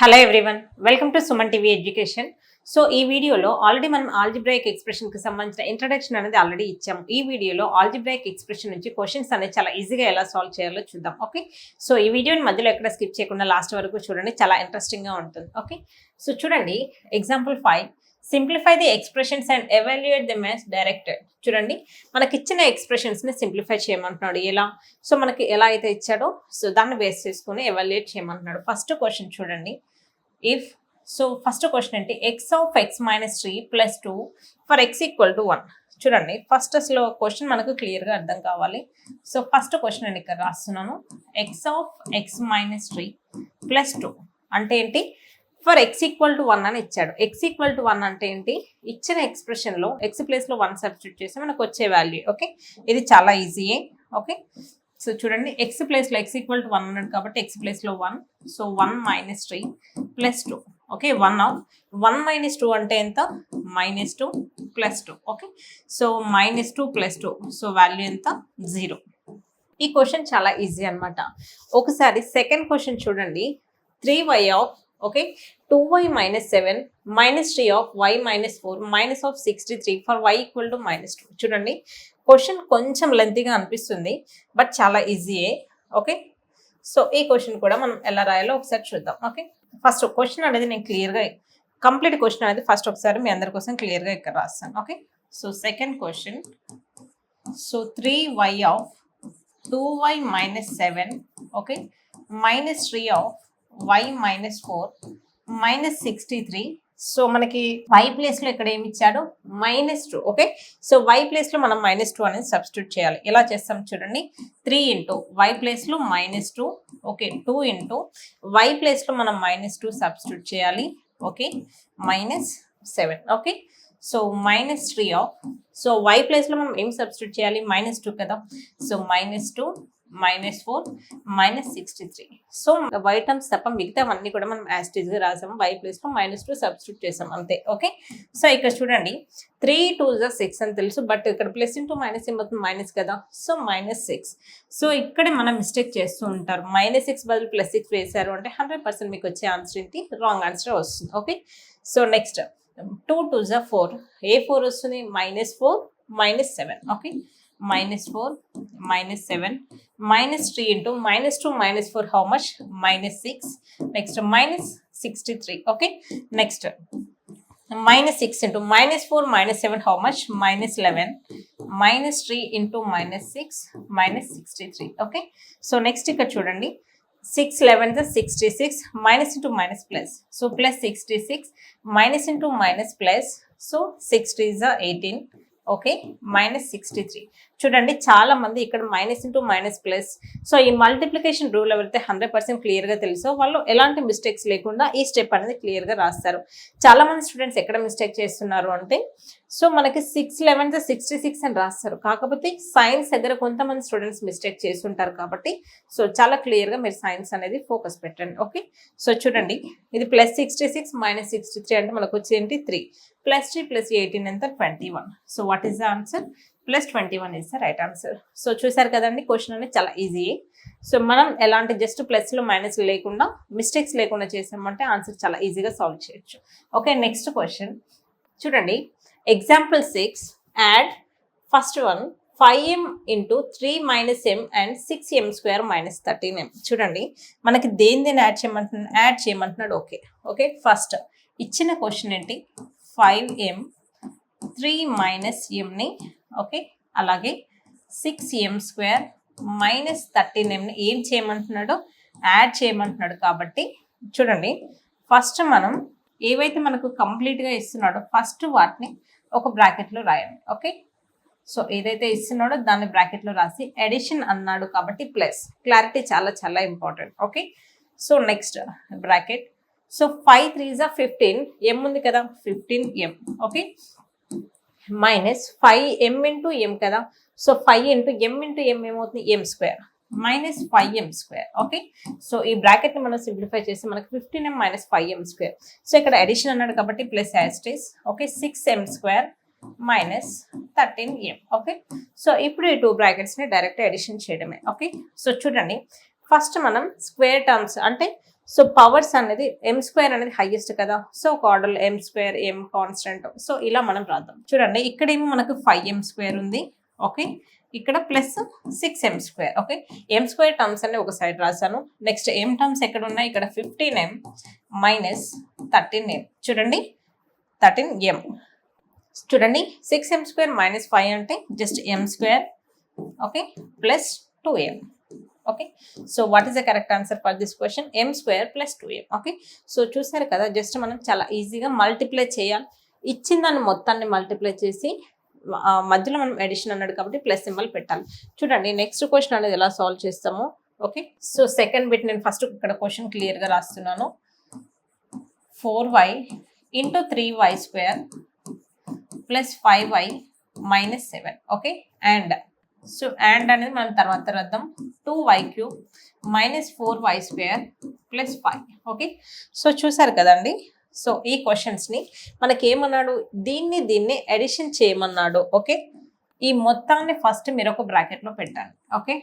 Hello everyone, welcome to Suman TV education. So ఈ వీడియోలో already మనం ఆల్జిబ్రాయిక్ ఎక్స్ప్రెషన్ కి సంబంధించిన ఇంట్రడక్షన్ అనేది ఆల్రెడీ ఇచ్చాము. ఈ వీడియోలో ఆల్జిబ్రాయిక్ ఎక్స్ప్రెషన్ నుంచి క్వశ్చన్స్ అనేది చాలా ఈజీగా ఎలా సాల్వ్ చేయాలో చూద్దాం. ఓకే, సో ఈ వీడియోని మధ్యలో ఎక్కడ స్కిప్ చేయకుండా లాస్ట్ వరకు చూడండి, చాలా ఇంట్రెస్టింగ్ గా ఉంటుంది. ఓకే, సో చూడండి example 5, simplify the expressions and evaluate them as directed. చూడండి మనకి ఇచ్చిన ఎక్స్ప్రెషన్స్ ని సింప్లిఫై చేయమంటున్నాడు. ఎలా? సో మనకి ఎలా అయితే ఇచ్చాడో సో దాన్ని బేస్ చేసుకుని ఎవాల్యుయేట్ చేయమంటున్నాడు. ఫస్ట్ క్వశ్చన్ చూడండి, ఇఫ్ సో ఫస్ట్ క్వశ్చన్ ఏంటి, X of X minus 3 plus 2 for X equal to 1. చూడండి ఫస్ట్ అసలు క్వశ్చన్ మనకు క్లియర్గా అర్థం కావాలి. సో ఫస్ట్ క్వశ్చన్ నేను ఇక్కడ రాస్తున్నాను, X of X minus 3 plus 2 అంటే ఏంటి, ఫర్ ఎక్స్ ఈక్వల్ టు 1 అని ఇచ్చాడు. ఎక్స్ ఈక్వల్ టు 1 అంటే ఏంటి, ఇచ్చిన ఎక్స్ప్రెషన్లో ఎక్స్ ప్లేస్లో 1 సబ్స్టిట్యూట్ చేస్తే మనకు వచ్చే వాల్యూ. ఓకే, ఇది చాలా ఈజీయే. ఓకే, సో చూడండి ఎక్స్ ప్లేస్లో ఎక్స్ ఈక్వల్ టు 1 అన్నాడు కాబట్టి ఎక్స్ ప్లేస్లో 1, so 1 minus 3 plus 2. Okay, 1 minus 2 అంటే ఎంత, minus 2 plus 2. Okay, so minus 2 plus 2, so value ఎంత, 0. ఈ క్వశ్చన్ చాలా ఈజీ అనమాట. ఒకసారి సెకండ్ క్వశ్చన్ చూడండి, 3y of okay 2y minus 7 minus 3 of y minus 4 minus of 63 for y equal to minus 2. చూడండి question కొంచెం లెంతీగా అనిపిస్తుంది బట్ చాలా ఈజీయే. ఓకే, సో ఈ క్వశ్చన్ కూడా మనం ఎలా రాయాలో ఒకసారి చూద్దాం. ఓకే, ఫస్ట్ క్వశ్చన్ అనేది నేను క్లియర్గా కంప్లీట్ క్వశ్చన్ అనేది ఫస్ట్ ఒకసారి మీ అందరి కోసం క్లియర్గా ఇక్కడ రాస్తాను. Okay, so second question, so 3y of 2y minus 7 okay minus 3 of y minus 4 minus 63. So మనకి y ప్లేస్లో ఇక్కడ ఏమి ఇచ్చాడు, మైనస్ 2. ఓకే, సో y ప్లేస్లో మనం మైనస్ 2 అనేది సబ్స్టిట్యూట్ చేయాలి. ఎలా చేస్తాం చూడండి, 3 ఇంటూ y ప్లేస్లో మైనస్ 2. ఓకే, 2 ఇంటూ y ప్లేస్లో మనం మైనస్ 2 సబ్స్టిట్యూట్ చేయాలి. Okay, minus 7. Okay, so minus 3 of, so y ప్లేస్లో మనం ఏం సబ్స్టిట్యూట్ చేయాలి, మైనస్ 2 కదా, so minus 2 minus 4 minus 63. So y terms తప్ప మిగతావన్నీ కూడా మనం యాజ్ టీజ్గా రాసాము, y ప్లేస్లో మైనస్ 2 సబ్స్టిట్యూట్ చేసాం అంతే. ఓకే, సో ఇక్కడ చూడండి 3 2 6 అని తెలుసు, బట్ ఇక్కడ ప్లస్ ఇంటూ మైనస్ ఏమవుతుంది, మైనస్ కదా, సో మైనస్ 6. సో ఇక్కడే మనం మిస్టేక్ చేస్తూ ఉంటారు, మైనస్ 6 బదులు ప్లస్ 6 వేశారు అంటే 100% మీకు వచ్చే ఆన్సర్ ఏంటి, రాంగ్ ఆన్సర్ వస్తుంది. ఓకే, సో నెక్స్ట్ 2 2 4, ఏ 4 వస్తుంది, minus 4 minus 7. Okay, minus 4 minus 7 minus 3 into minus 2 minus 4 how much, minus 6. Next minus 63. Okay, next minus 6 into minus 4 minus 7 how much, minus 11. Minus 3 into minus 6 minus 63. Okay, so next ఇక్కడ చూడండి 6 11 66 minus into minus plus, so plus 66 minus into minus plus, so 6 is 18. Okay, minus 63. చూడండి చాలా మంది ఇక్కడ minus into minus plus, so ఈ multiplication rule ఎవరైతే 100% క్లియర్గా తెలుసో వాళ్ళు ఎలాంటి మిస్టేక్స్ లేకుండా ఈ స్టెప్ అనేది క్లియర్గా రాస్తారు. చాలా మంది స్టూడెంట్స్ ఎక్కడ మిస్టేక్ చేస్తున్నారు అంటే, సో మనకి 6 11 66 అని రాస్తారు, కాకపోతే సైన్స్ దగ్గర కొంతమంది స్టూడెంట్స్ మిస్టేక్ చేస్తుంటారు కాబట్టి సో చాలా క్లియర్గా మీరు సైన్స్ అనేది ఫోకస్ పెట్టండి. ఓకే, సో చూడండి ఇది ప్లస్ 66 మైనస్ 63 అంటే మనకు వచ్చేది 3 ప్లస్ 3 ప్లస్ 18 ఎంత, 21. So what is the answer, plus 21 is the right answer. So చూసారు కదండి క్వశ్చన్ అనేది చాలా ఈజీ. సో మనం ఎలాంటి జస్ట్ ప్లస్లో మైనస్ లేకుండా మిస్టేక్స్ లేకుండా చేసామంటే ఆన్సర్ చాలా ఈజీగా సాల్వ్ చేయొచ్చు. ఓకే, నెక్స్ట్ క్వశ్చన్ చూడండి, example 6, add first one 5m into 3 minus m and 6m square minus 13m. చూడండి మనకి దేని యాడ్ చేయమంటున్నాడు. ఓకే ఓకే, ఫస్ట్ ఇచ్చిన క్వశ్చన్ ఏంటి, 5m 3 మైనస్ mని ఓకే అలాగే 6m స్క్వేర్ మైనస్ 13mని ఏం చేయమంటున్నాడో యాడ్ చేయమంటున్నాడు. కాబట్టి చూడండి ఫస్ట్ మనం ఏవైతే మనకు కంప్లీట్గా ఇస్తున్నాడో ఫస్ట్ వాటిని ఒక బ్రాకెట్లో రాయాలి. ఓకే, సో ఏదైతే ఇస్తున్నాడో దాన్ని బ్రాకెట్లో రాసి ఎడిషన్ అన్నాడు కాబట్టి ప్లస్, క్లారిటీ చాలా చాలా important. Okay, so next bracket, so 5 3 15, m ఉంది కదా 15m. Okay, minus 5m into m కదా, so 5 into m into m ఏమవుతుంది, m square minus 5m square. Okay, so ఈ బ్రాకెట్ని మనం సింప్లిఫై చేస్తే మనకి 15m minus 5m square. So ఇక్కడ అడిషన్ అన్నాడు కాబట్టి plus as it is. Okay, 6m square minus 13m. Okay, so ఇప్పుడు ఈ 2 బ్రాకెట్స్ని డైరెక్ట్ అడిషన్ చేయడమే. ఓకే, సో చూడండి ఫస్ట్ మనం స్క్వేర్ టర్మ్స్ అంటే సో పవర్స్ అనేది m² అనేది హైయెస్ట్ కదా, సో ఒక ఆర్డర్లో m², m కాన్స్టెంట్, సో ఇలా మనం రాద్దాం. చూడండి ఇక్కడేమో మనకు 5m² ఉంది. ఓకే, ఇక్కడ plus 6m². Okay, m² terms అన్ని ఒక సైడ్ రాశాను. నెక్స్ట్ m టర్మ్స్ ఎక్కడ ఉన్నాయి, ఇక్కడ 15m మైనస్ 13m. చూడండి 13m. చూడండి 6m² మైనస్ 5 అంటే just m². Okay, plus 2m. Okay, so what is the correct answer for this question? m² plus 2m. Okay, so చూసారు కదా, జస్ట్ మనం చాలా ఈజీగా మల్టిప్లై చేయాలి. ఇచ్చిన దాన్ని మొత్తాన్ని మల్టిప్లై చేసి మధ్యలో మనం ఎడిషన్ అన్నాడు కాబట్టి ప్లస్ సింబల్ పెట్టాలి. చూడండి నెక్స్ట్ క్వశ్చన్ అనేది ఎలా సాల్వ్ చేస్తాము. ఓకే, సో సెకండ్ బిట్ నేను ఫస్ట్ ఇక్కడ క్వశ్చన్ క్లియర్గా రాస్తున్నాను. 4y into 3y² plus 5y minus 7. Okay, and so and అనేది మనం తర్వాత రాద్దాం. 2y³ minus 4y² plus 5. Okay, so చూసారు కదండి. సో ఈ క్వశ్చన్స్ని మనకి ఏమన్నాడు, దీన్ని ఎడిషన్ చేయమన్నాడు. ఓకే, ఈ మొత్తాన్ని ఫస్ట్ మీరు ఒక బ్రాకెట్లో పెట్టండి. ఓకే,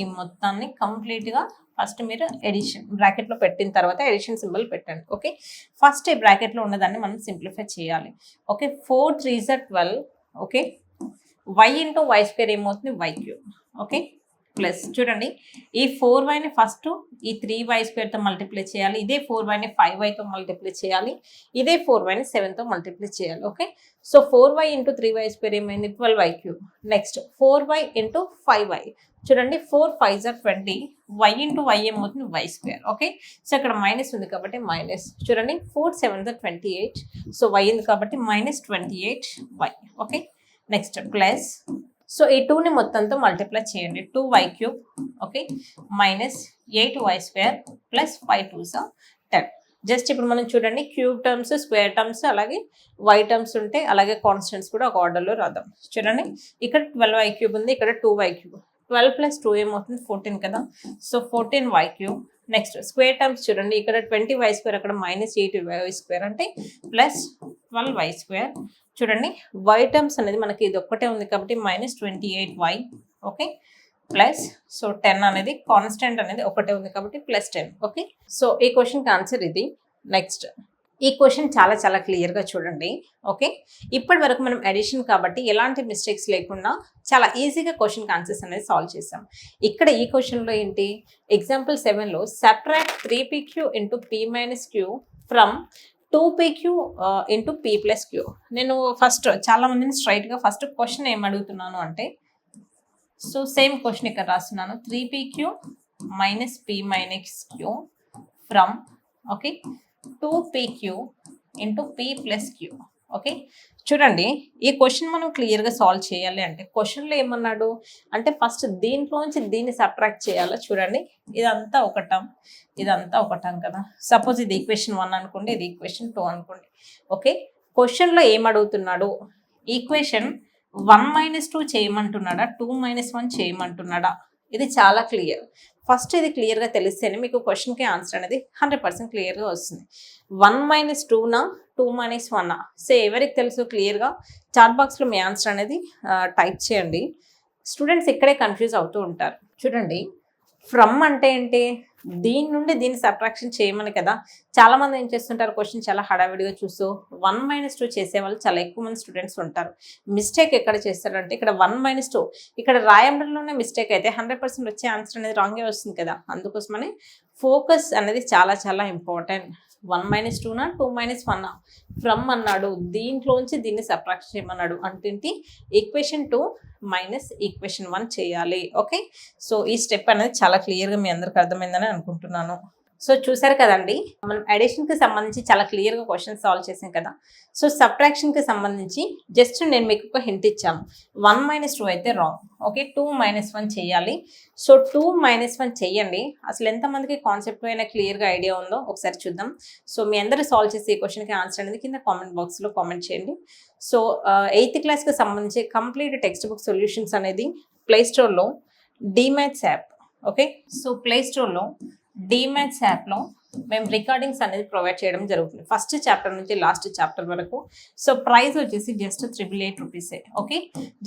ఈ మొత్తాన్ని కంప్లీట్గా ఫస్ట్ మీరు ఎడిషన్ బ్రాకెట్లో పెట్టిన తర్వాత ఎడిషన్ సింబల్ పెట్టండి. ఓకే, ఫస్ట్ ఈ బ్రాకెట్లో ఉన్నదాన్ని మనం సింప్లిఫై చేయాలి. Okay, 4 3s 12. Okay, y into y² ఏమవుతుంది, y³. ఓకే, ప్లస్ చూడండి ఈ 4yని ఫస్ట్ ఈ 3y² మల్టిప్లై చేయాలి. ఇదే 4yని 5yతో మల్టిప్లై చేయాలి. ఇదే 4yని 7తో మల్టిప్లై చేయాలి. Okay, so 4y into 3y² ఏమైంది, 12y³. Next 4y into 5y. చూడండి 4 5s 20. y ఇంటూ y ఏమవుతుంది, y². ఓకే, సో ఇక్కడ మైనస్ ఉంది కాబట్టి మైనస్. చూడండి 4 7s 28. సో y ఉంది కాబట్టి minus 28y. Okay, next plus, so ఈ 2ని మొత్తంతో మల్టిప్లై చేయండి. 2y³. Okay, minus 8y² plus 5 2s 10. Just ఇప్పుడు మనం చూడండి క్యూబ్ టర్మ్స్, స్క్వేర్ టర్మ్స్, అలాగే y టర్మ్స్ ఉంటే అలాగే కాన్స్టెంట్స్ కూడా ఒక ఆర్డర్లో రాద్దాం. చూడండి ఇక్కడ 12y³ ఉంది, ఇక్కడ 2y³. 12 ప్లస్ 2 ఏమవుతుంది, 14 కదా, so 14y³. Next square terms చూడండి, ఇక్కడ 20y² అక్కడ మైనస్ 8y² అంటే ప్లస్ 12y². చూడండి y టర్మ్స్ అనేది మనకి ఇది ఒక్కటే ఉంది కాబట్టి minus 28y. Okay, plus so 10 అనేది కాన్స్టెంట్ అనేది ఒకటే ఉంది కాబట్టి ప్లస్ 10. ఓకే, సో ఈ క్వశ్చన్కి ఆన్సర్ ఇది. నెక్స్ట్ ఈ క్వశ్చన్ చాలా చాలా క్లియర్గా చూడండి. ఓకే, ఇప్పటి వరకు మనం ఎడిషన్ కాబట్టి ఎలాంటి మిస్టేక్స్ లేకుండా చాలా ఈజీగా క్వశ్చన్కి ఆన్సర్స్ అనేది సాల్వ్ చేసాం. ఇక్కడ ఈ క్వశ్చన్లో ఏంటి, ఎగ్జాంపుల్ 7లో subtract 3pq into p minus q from 2pq into p plus q. నేను ఫస్ట్ చాలా మందిని స్ట్రైట్గా ఫస్ట్ క్వశ్చన్ ఏం అడుగుతున్నాను అంటే, సో సేమ్ క్వశ్చన్ ఇక్కడ రాస్తున్నాను. 3pq minus p minus q from okay 2pq into p plus q. Okay, చూడండి ఈ క్వశ్చన్ మనం క్లియర్గా సాల్వ్ చేయాలి అంటే క్వశ్చన్లో ఏమన్నాడు అంటే ఫస్ట్ దీంట్లోంచి దీన్ని సబ్ట్రాక్ట్ చేయాలి. చూడండి ఇదంతా ఒక టర్మ్, ఇదంతా ఒక టర్మ్ కదా. సపోజ్ ఇది ఈక్వేషన్ 1 అనుకోండి, ఇది ఈక్వేషన్ 2 అనుకోండి. ఓకే, క్వశ్చన్లో ఏమడుగుతున్నాడు, ఈక్వేషన్ 1 - 2 చేయమంటున్నాడా, 2 - 1 చేయమంటున్నాడా, ఇది చాలా క్లియర్. ఫస్ట్ ఇది క్లియర్గా తెలిస్తేనే మీకు క్వశ్చన్కి ఆన్సర్ అనేది 100% క్లియర్గా వస్తుంది. 1 - 2నా 2 - 1నా, సో ఎవరికి తెలుసు క్లియర్గా చాట్ బాక్స్లో మీ ఆన్సర్ అనేది టైప్ చేయండి. స్టూడెంట్స్ ఇక్కడే కన్ఫ్యూజ్ అవుతూ ఉంటారు. చూడండి ఫ్రమ్ అంటే ఏంటి, దీని నుండి దీన్ని సబ్ట్రాక్షన్ చేయమని కదా. చాలామంది ఏం చేస్తుంటారు, క్వశ్చన్ చాలా హడావిడిగా చూస్తూ 1 - 2 చేసేవాళ్ళు చాలా ఎక్కువ మంది స్టూడెంట్స్ ఉంటారు. మిస్టేక్ ఎక్కడ చేస్తారంటే ఇక్కడ 1 - 2 ఇక్కడ రాయడంలోనే మిస్టేక్ అయితే 100% వచ్చే ఆన్సర్ అనేది రాంగే వస్తుంది కదా. అందుకోసమని ఫోకస్ అనేది చాలా చాలా ఇంపార్టెంట్. 1 - 2నా 2 - 1నా, ఫ్రమ్ అన్నాడు, దీంట్లోంచి దీన్ని సబ్ట్రాక్ట్ చేయమన్నాడు అంటే ఈక్వేషన్ 2 మైనస్ ఈక్వేషన్ 1 చేయాలి. ఓకే, సో ఈ స్టెప్ అనేది చాలా క్లియర్గా మీ అందరికి అర్థమైందని అనుకుంటున్నాను. సో చూసారు కదండి, మనం అడిషన్కి సంబంధించి చాలా క్లియర్గా క్వశ్చన్ సాల్వ్ చేసాం కదా. సో సబ్ట్రాక్షన్కి సంబంధించి జస్ట్ నేను మీకు ఒక హింట్ ఇచ్చాను. 1 - 2 అయితే రాంగ్. ఓకే, 2 - 1 చేయాలి. సో 2 - 1 చెయ్యండి. అసలు ఎంతమందికి కాన్సెప్ట్ అయినా క్లియర్గా ఐడియా ఉందో ఒకసారి చూద్దాం. సో మీ అందరూ సాల్వ్ చేసే ఈ క్వశ్చన్కి ఆన్సర్ అనేది కింద కామెంట్ బాక్స్లో కామెంట్ చేయండి. సో 8th క్లాస్కి సంబంధించి కంప్లీట్ టెక్స్ట్ బుక్ సొల్యూషన్స్ అనేది ప్లేస్టోర్లో డిమ్యాథ్స్ యాప్. ఓకే, సో ప్లేస్టోర్లో డిమ్యాథ్స్ యాప్లో మేము రికార్డింగ్స్ అనేది ప్రొవైడ్ చేయడం జరుగుతుంది ఫస్ట్ చాప్టర్ నుంచి లాస్ట్ చాప్టర్ వరకు. సో ప్రైస్ వచ్చేసి జస్ట్ 888 రూపీసే. ఓకే,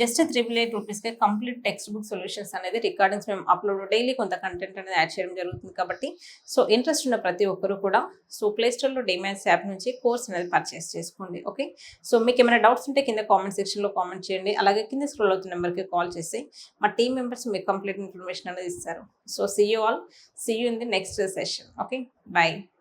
జస్ట్ 888 రూపీస్కే కంప్లీట్ టెక్స్ట్ బుక్ సొల్యూషన్స్ అనేది రికార్డింగ్స్ మేము అప్లోడ్ డైలీ కొంత కంటెంట్ అనేది యాడ్ చేయడం జరుగుతుంది. కాబట్టి సో ఇంట్రెస్ట్ ఉన్న ప్రతి ఒక్కరు కూడా సో ప్లే స్టోర్లో డిమాట్స్ యాప్ నుంచి కోర్స్ అనేది పర్చేస్ చేసుకోండి. ఓకే, సో మీకు ఏమైనా డౌట్స్ ఉంటే కింద కామెంట్ సెక్షన్లో కామెంట్ చేయండి. అలాగే కింద స్క్రోల్ అవుతున్న నెంబర్కి కాల్ చేసి మా టీమ్ మెంబర్స్ మీకు కంప్లీట్ ఇన్ఫర్మేషన్ అనేది ఇస్తారు. So see you all, see you in the next session. Okay, bye.